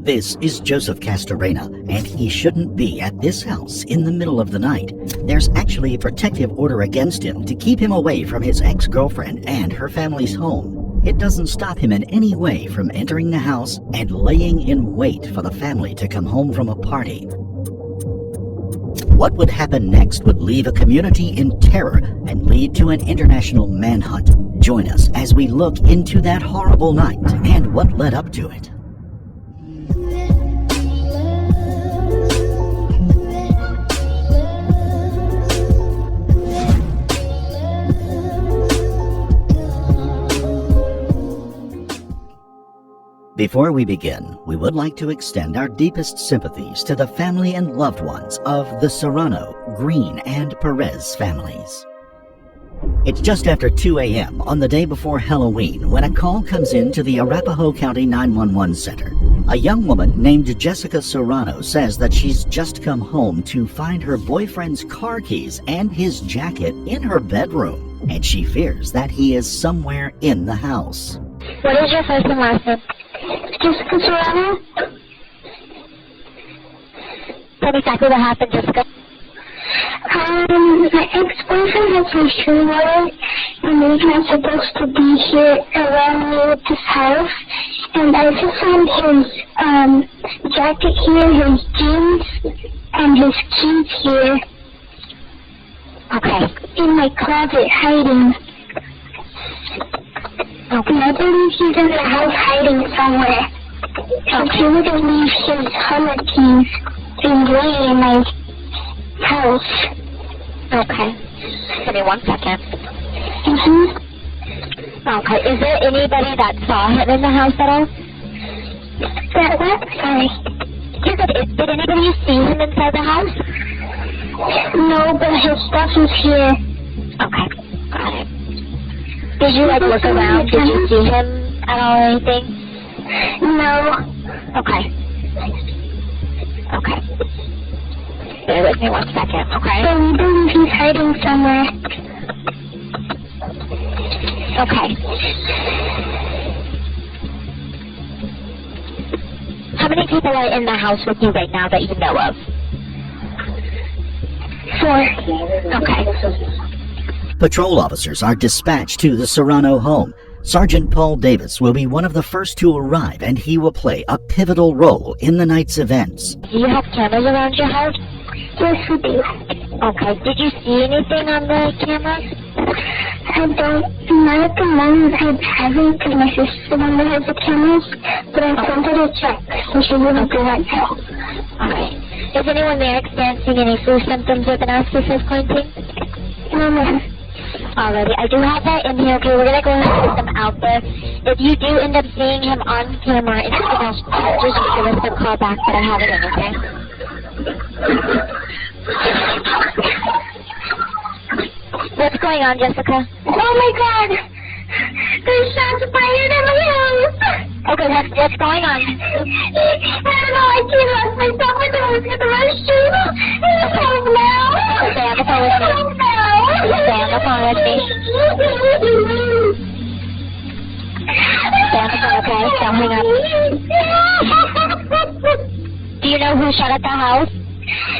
This is Joseph Castorena, and he shouldn't be at this house in the middle of the night. There's actually a protective order against him to keep him away from his ex-girlfriend and her family's home. It doesn't stop him in any way from entering the house and laying in wait for the family to come home from a party. What would happen next would leave a community in terror and lead to an international manhunt. Join us as we look into that horrible night and what led up to it. Before we begin, we would like to extend our deepest sympathies to the family and loved ones of the Serrano, Green, and Perez families. It's just after 2 a.m. on the day before Halloween when a call comes in to the Arapahoe County 911 Center. A young woman named Jessica Serrano says that she's just come home to find her boyfriend's car keys and his jacket in her bedroom, and she fears that he is somewhere in the house. What is your first and last name? Jessica Serrano. Tell me exactly what happened, Jessica. My ex-boyfriend has my shoe wallet, and he's not supposed to be here around me with this house. And I just found his jacket here, his jeans, and his keys here. Okay. In my closet, hiding. Okay. And I believe he's in the house hiding somewhere. And he wouldn't leave his Hummer keys in my house. Okay. Give me 1 second. Okay. Is there anybody that saw him in the house at all? That what? Sorry. Did anybody see him inside the house? No, but his stuff is here. Okay. Got it. Did you look around? Did you see him at all or anything? No. Okay. Okay. Bear with me 1 second, okay? So we believe he's hiding somewhere. Okay. How many people are in the house with you right now that you know of? 4. Okay. Patrol officers are dispatched to the Serrano home. Sergeant Paul Davis will be one of the first to arrive, and he will play a pivotal role in the night's events. Do you have cameras around your house? Yes, we do. Okay. Did you see anything on the cameras? I don't, not at the moment I haven't, because my sister's the one that has the cameras, but I sent her to check, so she wouldn't do that now. Alright. Is anyone there experiencing any flu symptoms or the narcissist pointing? No, ma'am. Alrighty, I do have that in here. Okay, we're gonna go ahead and put them out there. If you do end up seeing him on camera, anything else, just give us a call back, but I have it in, okay? What's going on, Jessica? Oh my God! There's shots fired in my house! Okay, what's going on? I don't know, I can't lost myself when I was in the restroom. It's home now. Stay on the phone with me. Home now. Stay on the phone with me. Stay on the phone, okay? Don't hang up. Do you know who shot at the house?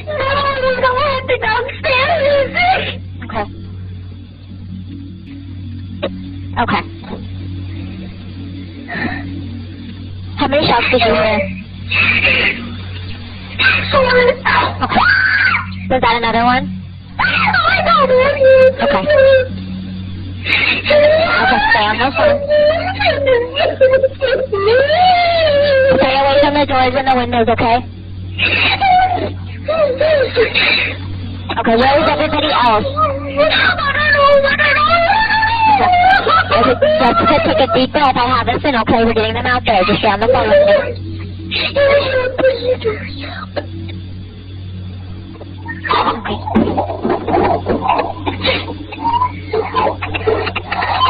No, I don't want the downstairs. Okay. Okay. How many shots did you hear? Okay. Was that another one? Oh my God. Okay. Okay, stay on the phone. Stay away from the doors and the windows, okay? Okay, where is everybody else? Jessica, take a deep breath. I have this in, okay? We're getting them out there. Just stay on the phone with me.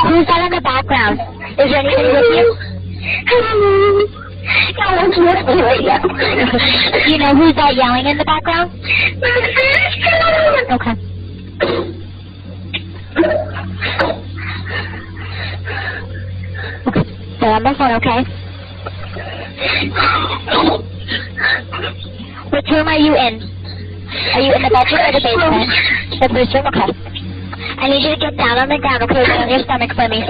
Who's that in the background? Is there anybody with you? No one's with me right now. Do you know who's that yelling in the background? Okay. Stay on the phone, okay? are you in? Are you in the bedroom or the basement? The first room, okay. I need you to get down on the ground, okay? Get on your stomach for me.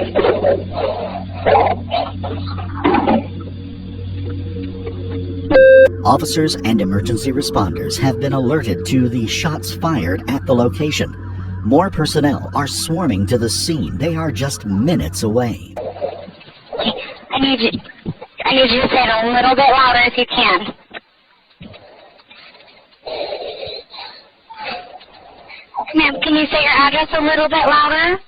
Officers and emergency responders have been alerted to the shots fired at the location. More personnel are swarming to the scene. They are just minutes away. I need you to say it a little bit louder if you can. Ma'am, can you say your address a little bit louder?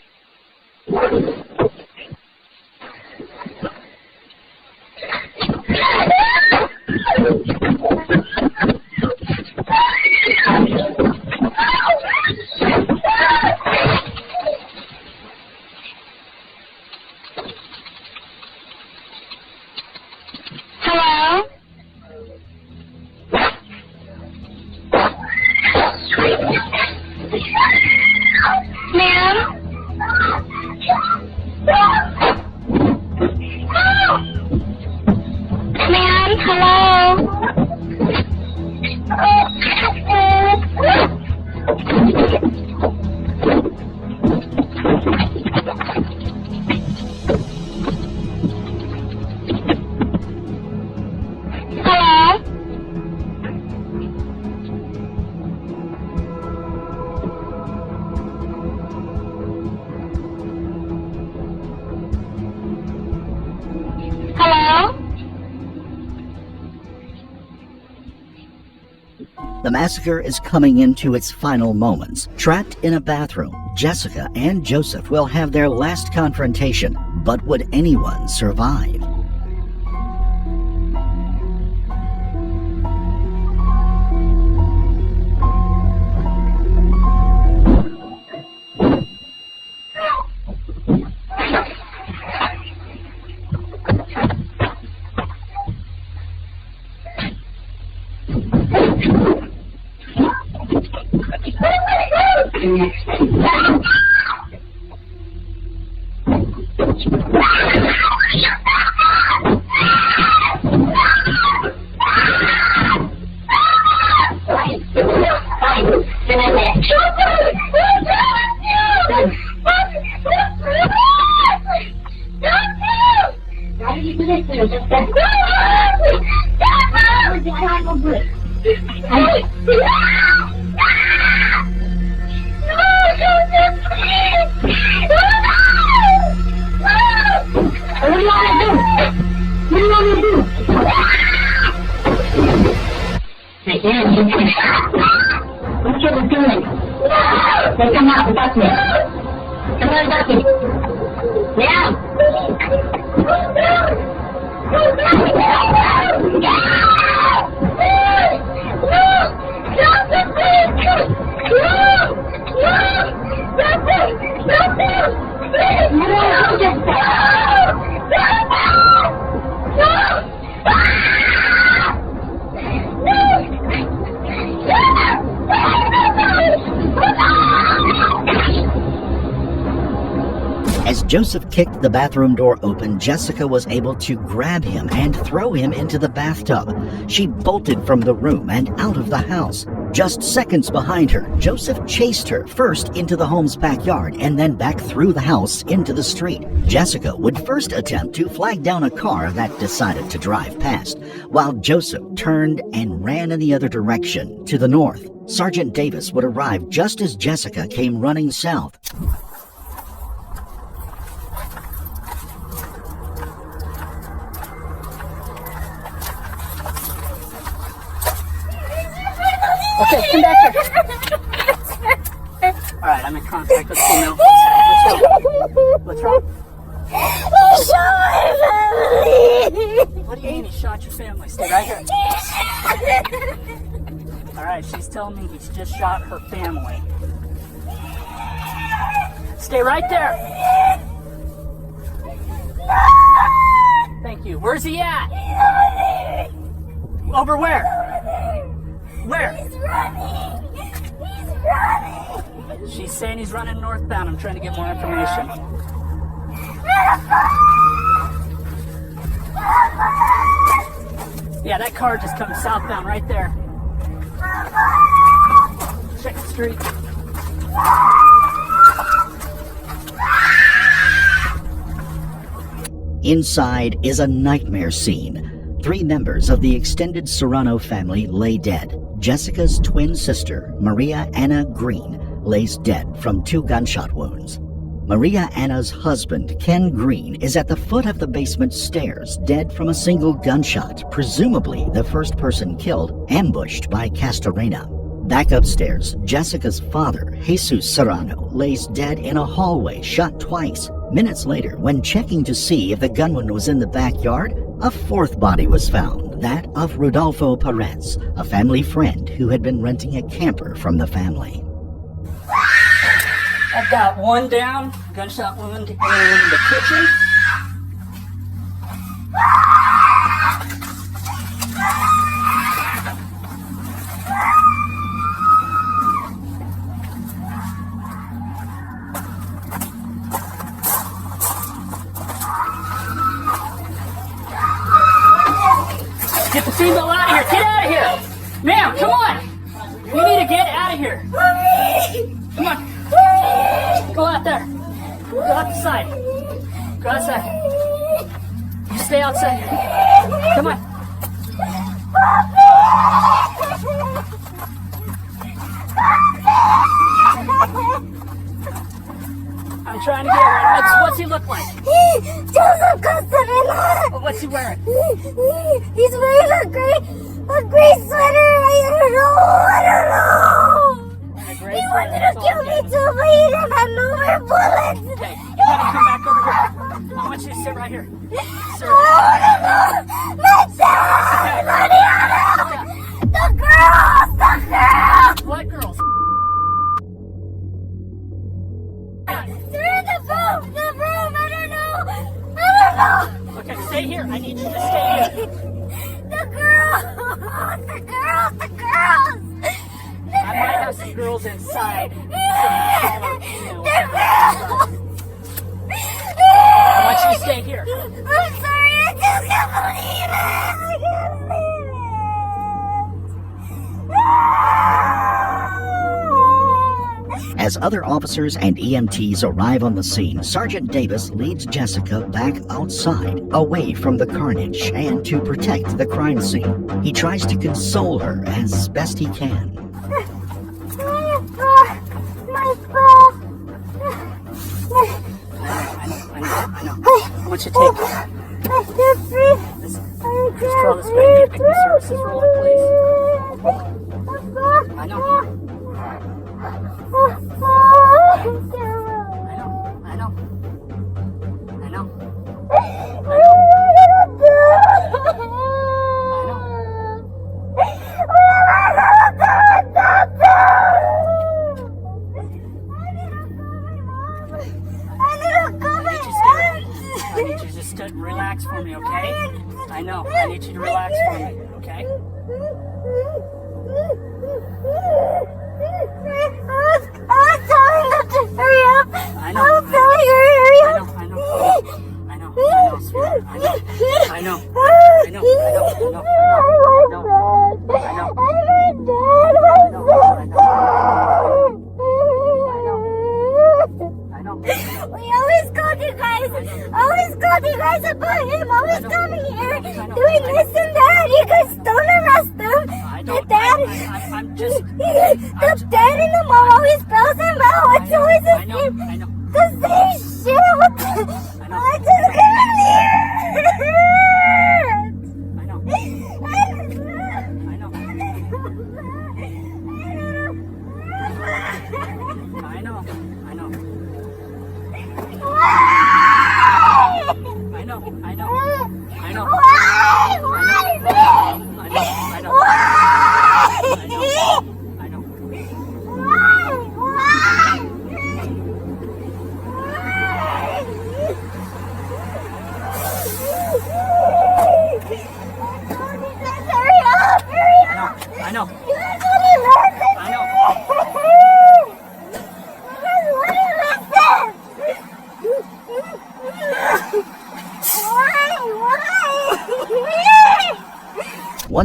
Hello? Ma'am? Ma'am, hello? Hello? Hello? The massacre is coming into its final moments. Trapped in a bathroom, Jessica and Joseph will have their last confrontation. But would anyone survive? As Joseph kicked the bathroom door open, Jessica was able to grab him and throw him into the bathtub. She bolted from the room and out of the house. Just seconds behind her, Joseph chased her first into the home's backyard and then back through the house into the street. Jessica would first attempt to flag down a car that decided to drive past, while Joseph turned and ran in the other direction, to the north. Sergeant Davis would arrive just as Jessica came running south. Okay, come back here. Alright, I'm in contact with female. What's wrong? He shot my family! What do you mean he shot your family? Stay right here. Alright, she's telling me he's just shot her family. Stay right there. Thank you. Where's he at? Over where? Where? He's running! He's running! She's saying he's running northbound. I'm trying to get more information. Yeah, that car just comes southbound right there. Check the street. Inside is a nightmare scene. 3 members of the extended Serrano family lay dead. Jessica's twin sister, Maria Anna Green, lays dead from 2 gunshot wounds. Maria Anna's husband, Ken Green, is at the foot of the basement stairs, dead from a single gunshot, presumably the first person killed, ambushed by Castorena. Back upstairs, Jessica's father, Jesus Serrano, lays dead in a hallway, shot twice. Minutes later, when checking to see if the gunman was in the backyard, a 4th body was found, that of Rodolfo Perez, a family friend who had been renting a camper from the family. I've got 1 down, gunshot wound in the kitchen. Get the seatbelt out of here! Get out of here! Ma'am, come on! We need to get out of here! Come on! Go out there! Go outside! Go outside! You stay outside! Come on! I'm trying to get her. What's he look like? Joseph Castorena. What's he wearing? He's wearing a gray sweater. I don't know. He wanted to kill me too, but he didn't have no more bullets. Okay, you gotta come back over here. I want you to sit right here. Sit right My dad! Mariana! The girls! here. What girls? They're in the room! I don't know! Okay, stay here. I need you to stay here. The girls! I might have some girls inside. The girls! I want you to stay here. I'm sorry, I just can't believe it! As other officers and EMTs arrive on the scene, Sergeant Davis leads Jessica back outside, away from the carnage, and to protect the crime scene. He tries to console her as best he can. I know. I want you to take this call this way. Pick the services roller, please. I know. I need you just to relax for me, okay? I know. I need you to relax for me, okay? I was telling them to hurry up. I know. I was telling her hurry up. Sweetheart. I know. We always called you guys. About him. Always coming here, doing this and that. You guys don't arrest them. The dad and the mom always spells him out. It's always the same shit. What the? I just can't believe it.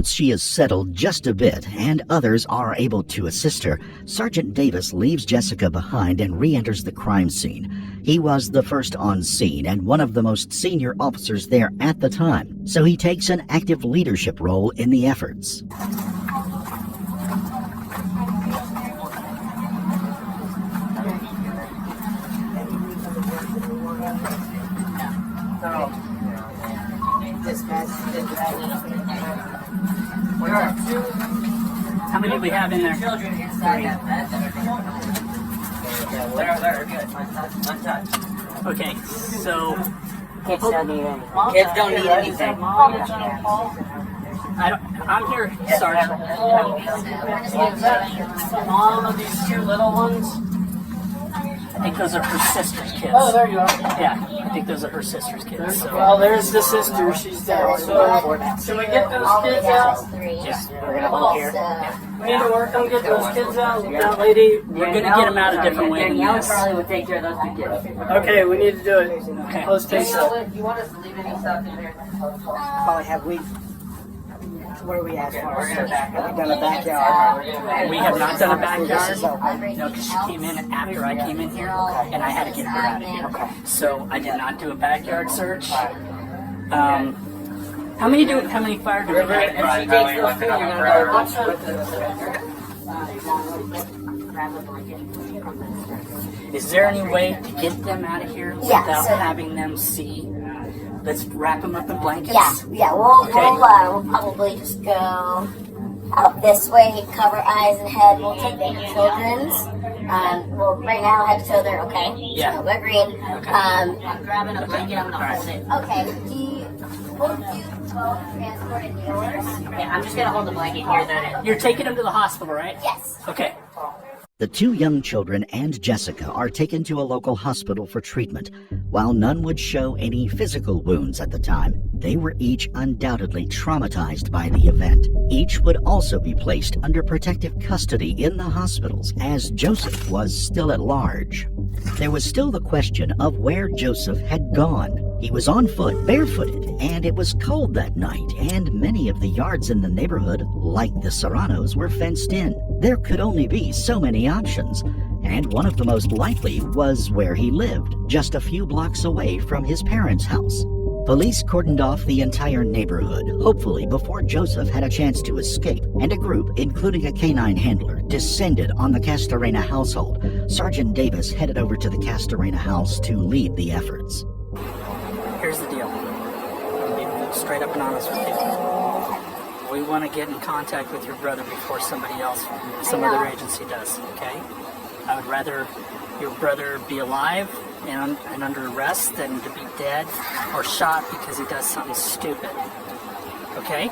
Once she is settled just a bit and others are able to assist her, Sergeant Davis leaves Jessica behind and re-enters the crime scene. He was the first on scene and one of the most senior officers there at the time, so he takes an active leadership role in the efforts. How many do we have in there? Children inside that bed that are good. Untouched. Okay, so Kids don't need anything. Kids don't need anything. I'm here, Sergeant. Mom of these two little ones. I think those are her sister's kids. Oh, there you are. Yeah, I think those are her sister's kids. So. Well, there's the sister. She's dead. So, should we get those kids out? Yeah, we're gonna hold here. We need to work on getting those kids out. That lady. We're gonna get them out a different way than this. Charlie would take care of those two kids. Okay, we need to do it. Okay. Let's take it. You want us to leave any stuff in there? Probably have we. Where we at? Have we done a backyard? We have not done a backyard. No, because she came in after I came in here, and I had to get her out of here. So I did not do a backyard search. How many fire do we have? Is there any way to get them out of here without having them see? Let's wrap them up in blankets. Yeah. We'll probably just go out this way, cover eyes and head. We'll take the children's. Well, right now, head to toe, they're okay. Yeah. So we're green. Okay. I'm grabbing a blanket. I'm gonna hold it. Okay. Will you both transport in yours? Yeah, I'm just gonna hold the blanket here. That You're taking them to the hospital, right? Yes. Okay. The two young children and Jessica are taken to a local hospital for treatment. While none would show any physical wounds at the time, they were each undoubtedly traumatized by the event. Each would also be placed under protective custody in the hospitals, as Joseph was still at large. There was still the question of where Joseph had gone. He was on foot, barefooted, and it was cold that night, and many of the yards in the neighborhood, like the Serranos, were fenced in. There could only be so many options, and one of the most likely was where he lived, just a few blocks away from his parents' house. Police cordoned off the entire neighborhood, hopefully before Joseph had a chance to escape, and a group, including a canine handler, descended on the Castorena household. Sergeant Davis headed over to the Castorena house to lead the efforts. Here's the deal. I'll be straight up and honest with you. We want to get in contact with your brother before somebody else, some other agency does, okay? I would rather your brother be alive and under arrest than to be dead or shot because he does something stupid, okay?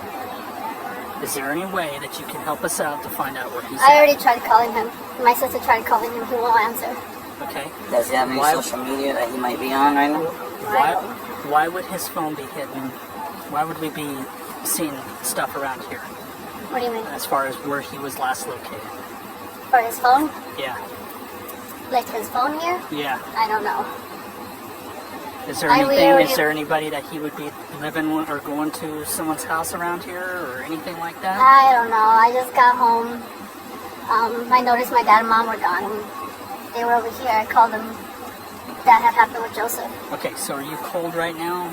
Is there any way that you can help us out to find out where he's at? I already tried calling him. My sister tried calling him. He won't answer. Okay. Does he have any social media that he might be on right now? Why would his phone be hidden? Why would we be seeing stuff around here? What do you mean? As far as where he was last located. For his phone? Yeah. Like his phone here? Yeah. I don't know. Is there anything? Is there anybody that he would be living with or going to someone's house around here or anything like that? I don't know. I just got home. I noticed my dad and mom were gone. They were over here. I called them. That had happened with Joseph. Okay, so are you cold right now?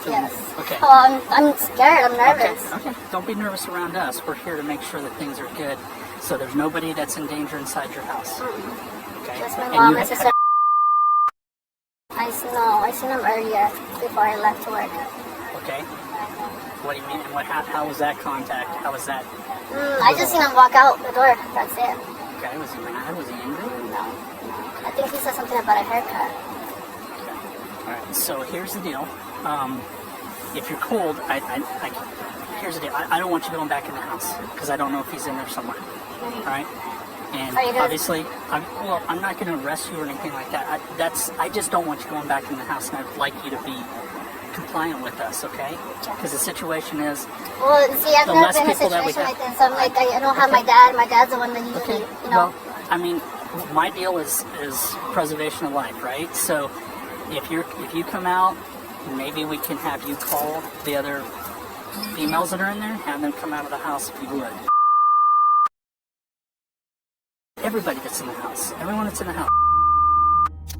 Yes. Okay. Oh, I'm scared. I'm nervous. Okay. Don't be nervous around us. We're here to make sure that things are good. So there's nobody that's in danger inside your house. Okay. Just my mom, my sister. I seen him earlier before I left to work. Okay. What do you mean? And how was that contact? How was that? I just seen him walk out the door. That's it. Okay. Was he mad? Was he angry? No. I think he said something about a haircut. Okay. All right. So here's the deal. If you're cold, here's the deal. I don't want you going back in the house because I don't know if he's in there somewhere. All right. And obviously, I'm not going to arrest you or anything like that. I just don't want you going back in the house, and I'd like you to be compliant with us, okay? Because the situation is, well, see, I've never been in a situation like this. I'm like, I don't have my dad. My dad's the one that usually, Well, I mean, my deal is preservation of life, right? So, if you come out, maybe we can have you call the other females that are in there, have them come out of the house if you would. Everybody that's in the house. Everyone that's in the house.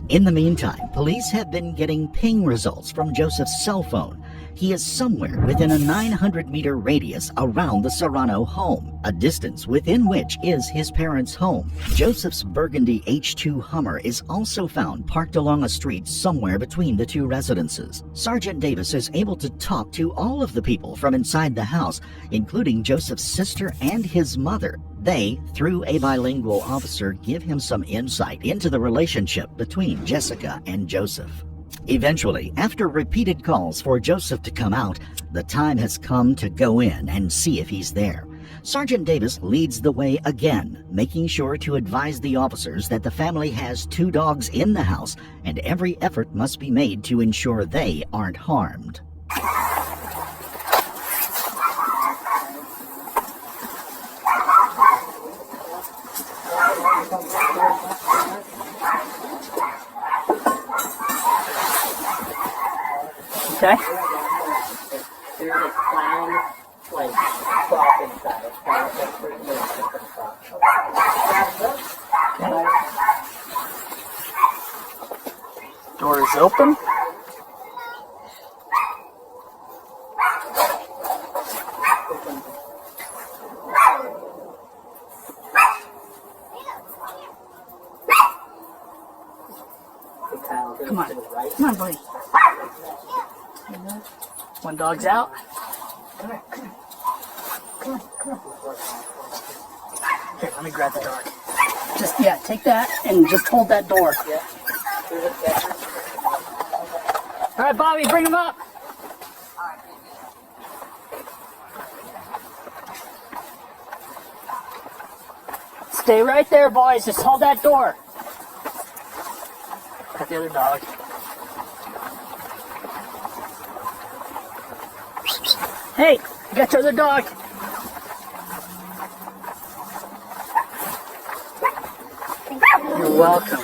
In the meantime, police have been getting ping results from Joseph's cell phone. He is somewhere within a 900-meter radius around the Serrano home, a distance within which is his parents' home. Joseph's burgundy H2 Hummer is also found parked along a street somewhere between the two residences. Sergeant Davis is able to talk to all of the people from inside the house, including Joseph's sister and his mother. They, through a bilingual officer, give him some insight into the relationship between Jessica and Joseph. Eventually, after repeated calls for Joseph to come out, the time has come to go in and see if he's there. Sergeant Davis leads the way again, making sure to advise the officers that the family has 2 dogs in the house and every effort must be made to ensure they aren't harmed. Okay. There's a clown, like, prop inside. Door is open. Come on. Come on, buddy. One dog's out. Here, let me grab the dog. Just, take that and just hold that door. All right, Bobby, bring him up. Stay right there, boys. Just hold that door. Got the other dog. Hey, you got your other dog. You're welcome.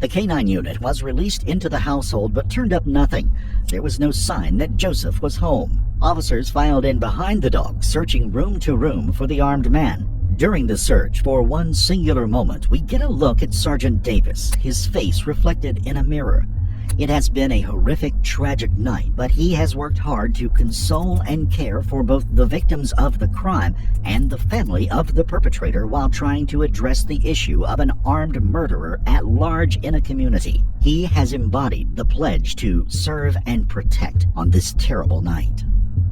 The K-9 unit was released into the household but turned up nothing. There was no sign that Joseph was home. Officers filed in behind the dog, searching room to room for the armed man. During the search, for one singular moment, we get a look at Sergeant Davis, his face reflected in a mirror. It has been a horrific, tragic night, but he has worked hard to console and care for both the victims of the crime and the family of the perpetrator while trying to address the issue of an armed murderer at large in a community. He has embodied the pledge to serve and protect on this terrible night.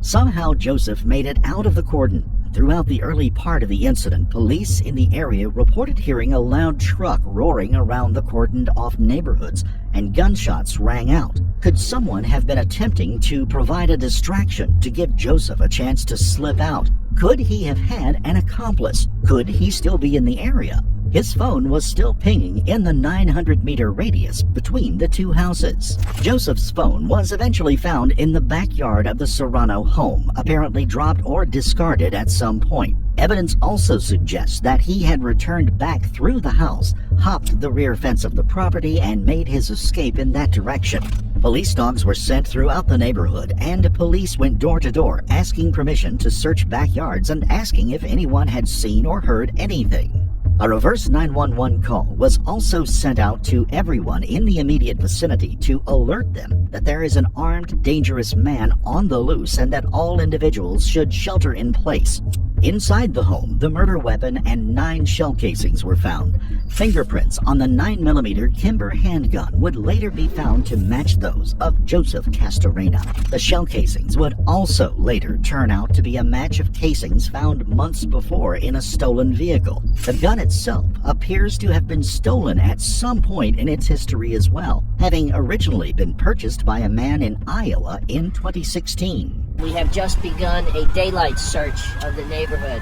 Somehow Joseph made it out of the cordon. Throughout the early part of the incident, police in the area reported hearing a loud truck roaring around the cordoned-off neighborhoods, and gunshots rang out. Could someone have been attempting to provide a distraction to give Joseph a chance to slip out? Could he have had an accomplice? Could he still be in the area? His phone was still pinging in the 900-meter radius between the two houses. Joseph's phone was eventually found in the backyard of the Serrano home, apparently dropped or discarded at some point. Evidence also suggests that he had returned back through the house, hopped the rear fence of the property, and made his escape in that direction. Police dogs were sent throughout the neighborhood, and police went door to door asking permission to search backyards and asking if anyone had seen or heard anything. A reverse 911 call was also sent out to everyone in the immediate vicinity to alert them that there is an armed, dangerous man on the loose and that all individuals should shelter in place. Inside the home, the murder weapon and 9 shell casings were found. Fingerprints on the 9mm Kimber handgun would later be found to match those of Joseph Castorena. The shell casings would also later turn out to be a match of casings found months before in a stolen vehicle. The gun itself appears to have been stolen at some point in its history as well, having originally been purchased by a man in Iowa in 2016. We have just begun a daylight search of the neighborhood.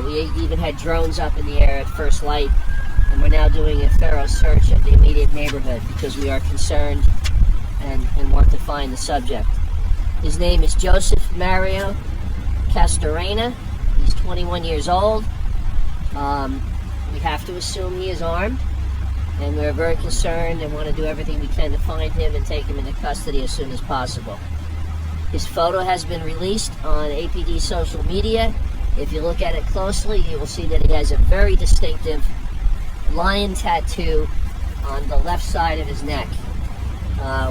We even had drones up in the air at first light, and we're now doing a thorough search of the immediate neighborhood because we are concerned and want to find the subject. His name is Joseph Mario Castorena. He's 21 years old. We have to assume he is armed. and we're very concerned and want to do everything we can to find him and take him into custody as soon as possible. His photo has been released on APD social media. If you look at it closely, you will see that he has a very distinctive lion tattoo on the left side of his neck.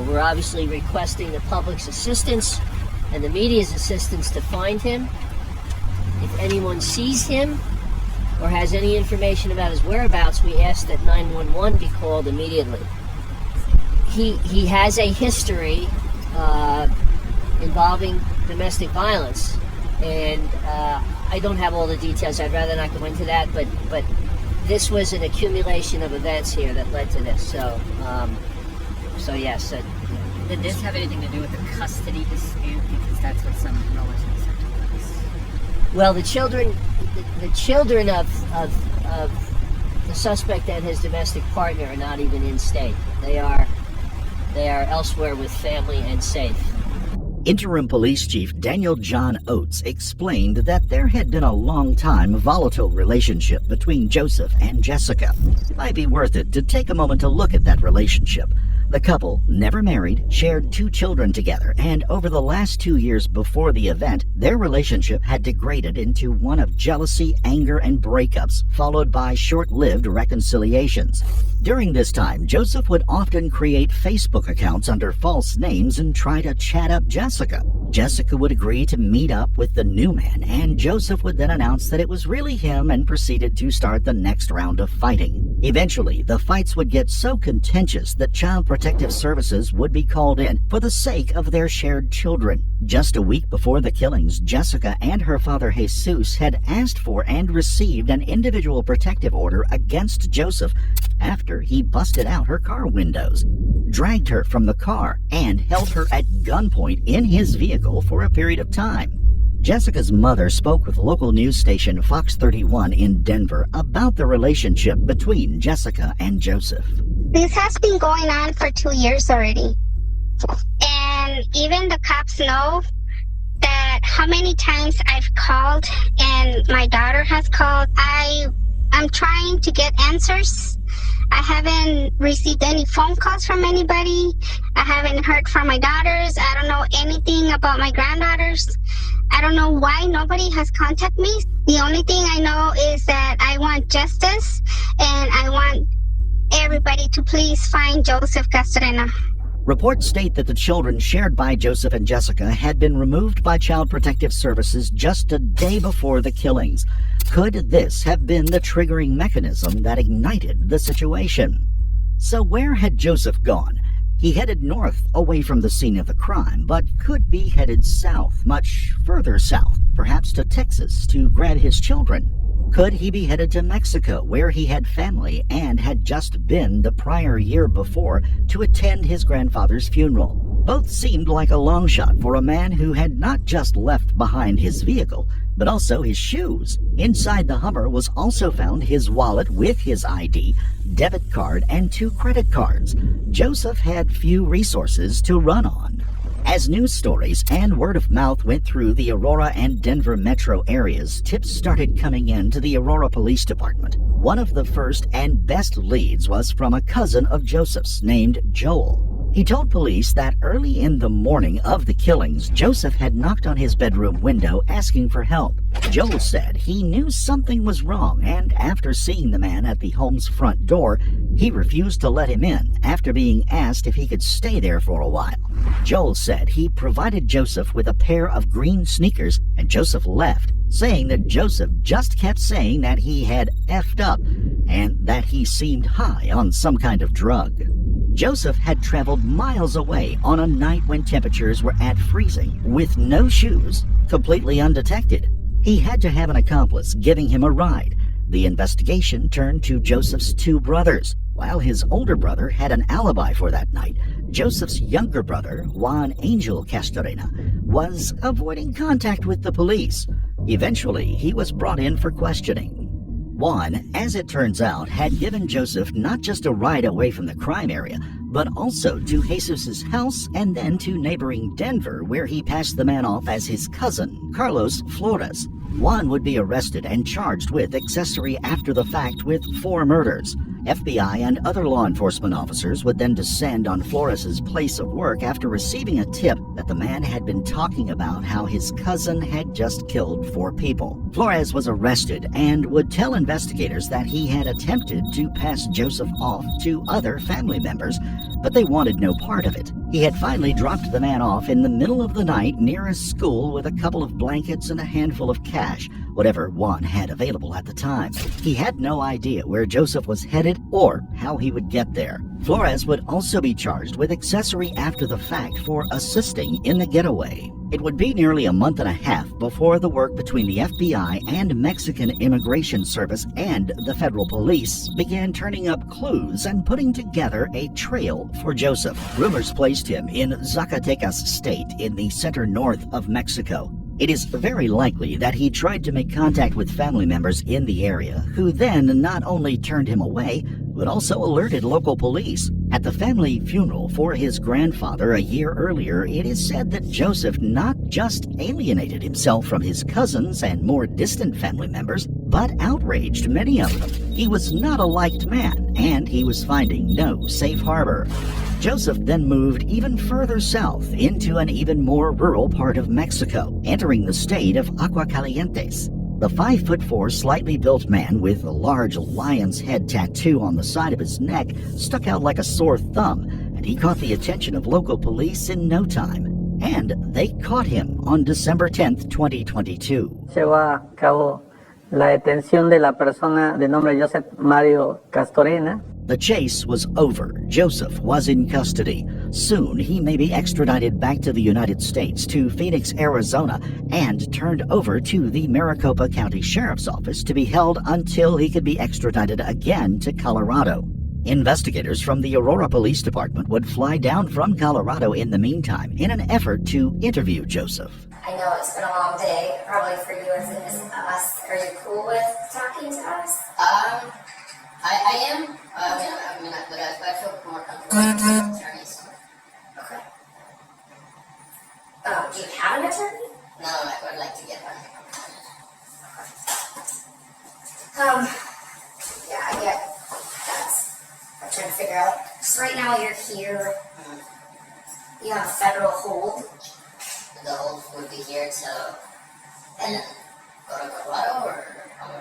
We're obviously requesting the public's assistance and the media's assistance to find him. If anyone sees him or has any information about his whereabouts, we ask that 911 be called immediately. He has a history involving domestic violence, and I don't have all the details. I'd rather not go into that, but this was an accumulation of events here that led to this. So yes. Did this have anything to do with the custody dispute? Because that's what some relatives said to us. Well, the children of the suspect and his domestic partner are not even in state. They are elsewhere with family and safe. Interim Police Chief Daniel John Oates explained that there had been a long-time volatile relationship between Joseph and Jessica. It might be worth it to take a moment to look at that relationship. The couple, never married, shared 2 children together, and over the last 2 years before the event, their relationship had degraded into one of jealousy, anger, and breakups, followed by short-lived reconciliations. During this time, Joseph would often create Facebook accounts under false names and try to chat up Jessica. Jessica would agree to meet up with the new man, and Joseph would then announce that it was really him and proceeded to start the next round of fighting. Eventually, the fights would get so contentious that Child Protective Services would be called in for the sake of their shared children. Just a week before the killings, Jessica and her father Jesus had asked for and received an individual protective order against Joseph after he busted out her car windows, dragged her from the car, and held her at gunpoint in his vehicle for a period of time. Jessica's mother spoke with local news station Fox 31 in Denver about the relationship between Jessica and Joseph. This has been going on for 2 years already. And even the cops know that how many times I've called and my daughter has called. I'm trying to get answers. I haven't received any phone calls from anybody. I haven't heard from my daughters. I don't know anything about my granddaughters. I don't know why nobody has contacted me. The only thing I know is that I want justice, and I want everybody to please find Joseph Castorena. Reports state that the children shared by Joseph and Jessica had been removed by Child Protective Services just a day before the killings. Could this have been the triggering mechanism that ignited the situation? So where had Joseph gone? He headed north away from the scene of the crime, but could be headed south, much further south, perhaps to Texas, to grab his children. Could he be headed to Mexico, where he had family and had just been the prior year before to attend his grandfather's funeral? Both seemed like a long shot for a man who had not just left behind his vehicle, but also his shoes. Inside the Hummer was also found his wallet with his ID, debit card, and 2 credit cards. Joseph had few resources to run on. As news stories and word of mouth went through the Aurora and Denver metro areas, tips started coming in to the Aurora Police Department. One of the first and best leads was from a cousin of Joseph's named Joel. He told police that early in the morning of the killings, Joseph had knocked on his bedroom window asking for help. Joel said he knew something was wrong, and after seeing the man at the home's front door, he refused to let him in after being asked if he could stay there for a while. Joel said he provided Joseph with a pair of green sneakers, and Joseph left, saying that Joseph just kept saying that he had effed up and that he seemed high on some kind of drug. Joseph had traveled miles away on a night when temperatures were at freezing, with no shoes, completely undetected. He had to have an accomplice giving him a ride. The investigation turned to Joseph's 2 brothers. While his older brother had an alibi for that night, Joseph's younger brother, Juan Angel Castorena, was avoiding contact with the police. Eventually, he was brought in for questioning. Juan, as it turns out, had given Joseph not just a ride away from the crime area, but also to Jesus' house and then to neighboring Denver, where he passed the man off as his cousin, Carlos Flores. Juan would be arrested and charged with accessory after the fact with 4 murders. FBI and other law enforcement officers would then descend on Flores's place of work after receiving a tip that the man had been talking about how his cousin had just killed 4 people. Flores was arrested and would tell investigators that he had attempted to pass Joseph off to other family members, but they wanted no part of it. He had finally dropped the man off in the middle of the night near a school with a couple of blankets and a handful of cash, whatever Juan had available at the time. He had no idea where Joseph was headed or how he would get there. Flores would also be charged with accessory after the fact for assisting in the getaway. It would be nearly a month and a half before the work between the FBI and Mexican Immigration Service and the federal police began turning up clues and putting together a trail for Joseph. Rumors placed him in Zacatecas state in the center north of Mexico. It is very likely that he tried to make contact with family members in the area, who then not only turned him away, but also alerted local police. At the family funeral for his grandfather a year earlier, it is said that Joseph not just alienated himself from his cousins and more distant family members, but outraged many of them. He was not a liked man, and he was finding no safe harbor. Joseph then moved even further south into an even more rural part of Mexico, entering the state of Aguascalientes. The 5'4", slightly built man with a large lion's head tattoo on the side of his neck stuck out like a sore thumb, and he caught the attention of local police in no time. And they caught him on December 10th, 2022. Llevó a cabo la detención de la persona de nombre Joseph Mario Castorena. The chase was over. Joseph was in custody. Soon, he may be extradited back to the United States, to Phoenix, Arizona, and turned over to the Maricopa County Sheriff's Office to be held until he could be extradited again to Colorado. Investigators from the Aurora Police Department would fly down from Colorado in the meantime in an effort to interview Joseph. I know it's been a long day, probably for you as it is us. Are you cool with talking to us? I am. But I feel more comfortable with attorneys. Okay. Do you have an attorney? No, I would like to get one. Yeah, I get that's. I'm trying to figure out. So right now you're here. You have a federal hold. The hold would be here till and then go to Colorado or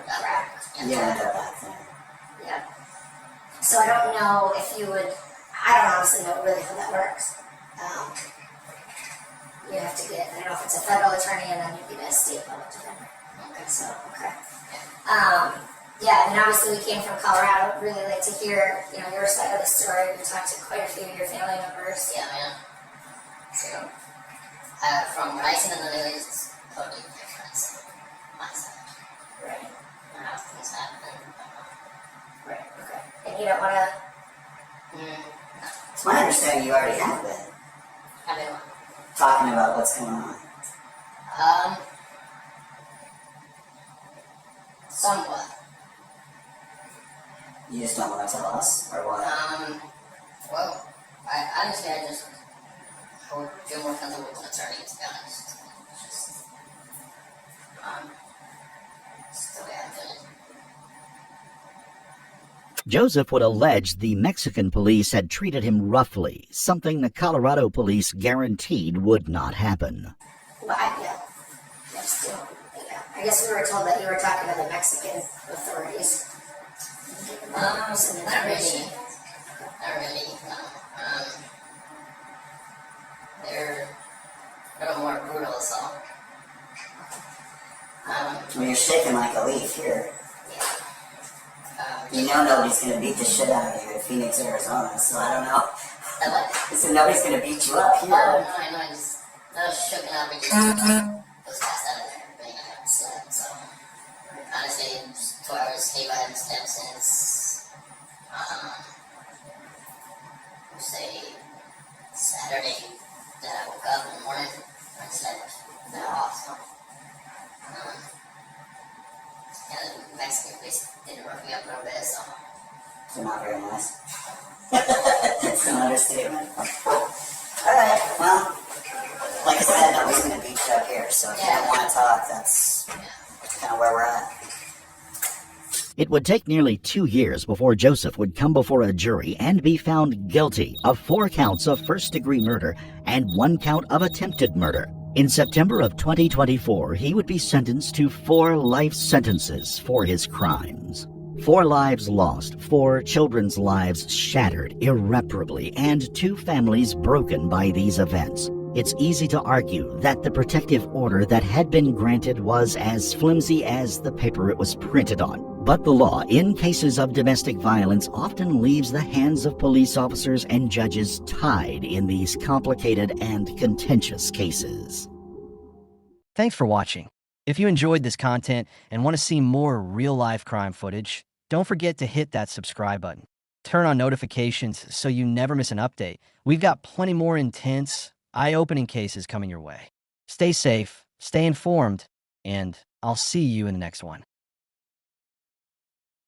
back. Yeah. So I don't know if you would. I don't honestly know really how that works. You have to get. I don't know if it's a federal attorney and then you'd get a state public defender. Okay. Yeah, and obviously we came from Colorado. I'd really like to hear, your side of the story. We talked to quite a few of your family members. Yeah, man. So, from what I see in the news, it's totally different. My side. Right. How things happen. Right. Okay. And you don't want to. It's my understanding you already have been I mean, talking about what's going on. Somewhat. You just don't want to tell us, or what? Well, I just would feel more comfortable with an attorney, to be honest. It's the way I'm feeling. Joseph would allege the Mexican police had treated him roughly, something the Colorado police guaranteed would not happen. Well, I guess we were told that you were talking to the Mexican authorities. Not really. No. They're a little more brutal, so. You're shaking like a leaf here. You know nobody's going to beat the shit out of you in Phoenix, Arizona, so I don't know. I said nobody's going to beat you up here. Oh, no, I know. I was shooken up and just was passed out of there. But, I haven't slept, so. Honestly, it's 2 hours sleep. I haven't slept since, say, Saturday that I woke up in the morning. I slept that off, so. Yeah, the Mexican police didn't rough me up a little bit, so. They're not very nice. It's an understatement. Alright, well, like I said, nobody's going to beat you up here, so if you don't want to talk, that's kind of where we're at. It would take nearly 2 years before Joseph would come before a jury and be found guilty of 4 counts of first-degree murder and 1 count of attempted murder. In September of 2024, he would be sentenced to 4 life sentences for his crimes. 4 lives lost, 4 children's lives shattered irreparably, and 2 families broken by these events. It's easy to argue that the protective order that had been granted was as flimsy as the paper it was printed on. But the law in cases of domestic violence often leaves the hands of police officers and judges tied in these complicated and contentious cases. Thanks for watching. If you enjoyed this content and want to see more real-life crime footage, don't forget to hit that subscribe button. Turn on notifications so you never miss an update. We've got plenty more intense, eye-opening cases coming your way. Stay safe, stay informed, and I'll see you in the next one.